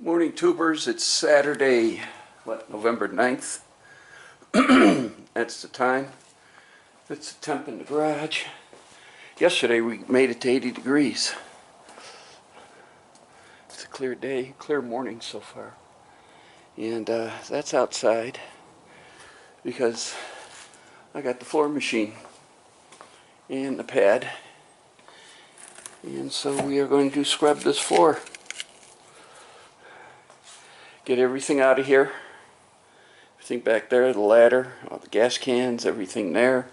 Morning tubers, it's Saturday, November 9th. That's the time. That's the temp in the garage. Yesterday we made it to 80 degrees. It's a clear day, clear morning so far. And that's outside because I got the floor machine and the pad. And so we are going to scrub this floor. Get everything out of here. Everything back there, the ladder, all the gas cans, everything there.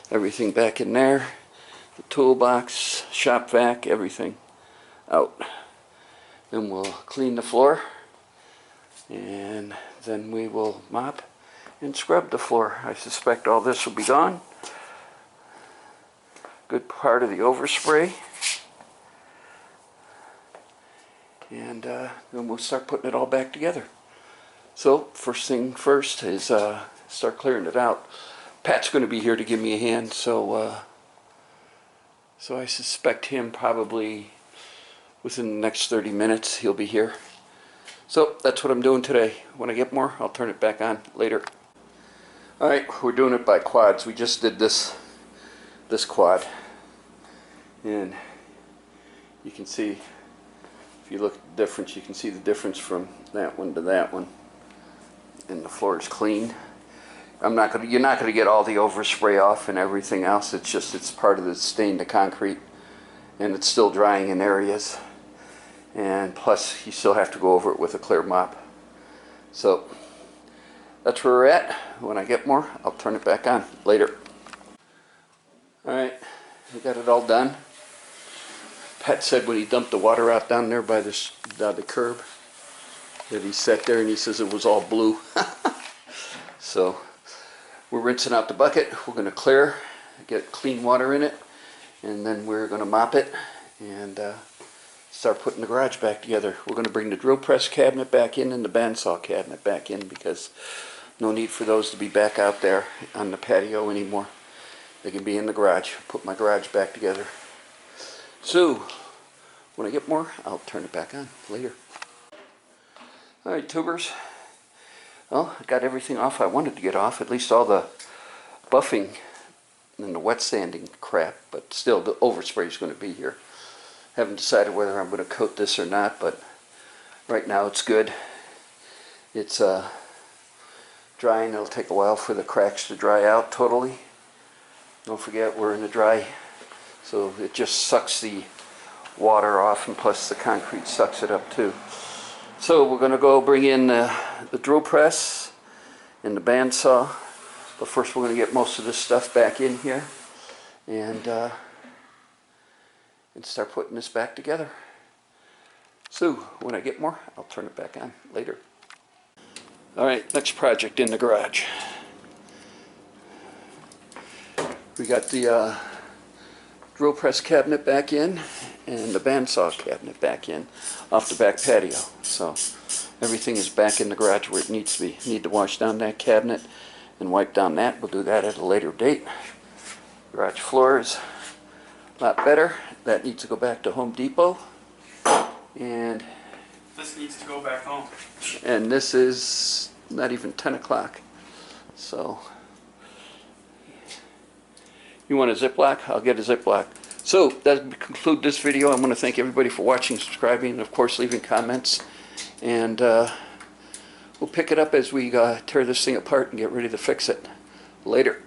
Everything back in there. The toolbox, shop vac, everything out. Then we'll clean the floor. And then we will mop and scrub the floor. I suspect all this will be gone. Good part of the overspray. And then we'll start putting it all back together. So first thing first is start clearing it out. Pat's going to be here to give me a hand, so I suspect him probably within the next 30 minutes he'll be here. So that's what I'm doing today. When I get more, I'll turn it back on later. Alright, we're doing it by quads. We just did this quad, and you can see, if you look at the difference, you can see the difference from that one to that one. And the floor is clean. You're not going to get all the overspray off and everything else. It's part of the stain to concrete, and it's still drying in areas. And plus, you still have to go over it with a clear mop. So that's where we're at. When I get more, I'll turn it back on later. All right, we got it all done. Pat said when he dumped the water out down there by the curb that he sat there and he says it was all blue. So we're rinsing out the bucket. We're going to clear, get clean water in it, and then we're going to mop it and start putting the garage back together. We're going to bring the drill press cabinet back in and the bandsaw cabinet back in, because no need for those to be back out there on the patio anymore. They can be in the garage. Put my garage back together. So when I get more, I'll turn it back on later. Alright, tubers. Well, I got everything off I wanted to get off, at least all the buffing and the wet sanding crap, but still the overspray is going to be here. Haven't decided whether I'm going to coat this or not, but right now it's good. It's drying. It'll take a while for the cracks to dry out totally. Don't forget, we're in the dry, so it just sucks the water off, and plus the concrete sucks it up too. So we're going to go bring in the drill press and the bandsaw, but first we're going to get most of this stuff back in here and start putting this back together. So when I get more, I'll turn it back on later. Alright, next project in the garage. We got the drill press cabinet back in and the bandsaw cabinet back in off the back patio. So everything is back in the garage where it needs to be. Need to wash down that cabinet and wipe down that. We'll do that at a later date. Garage floor is a lot better. That needs to go back to Home Depot. And this needs to go back home. And this is not even 10 o'clock. So you want a Ziploc? I'll get a Ziploc. So that concludes this video. I want to thank everybody for watching, subscribing, and of course leaving comments. And we'll pick it up as we tear this thing apart and get ready to fix it. Later.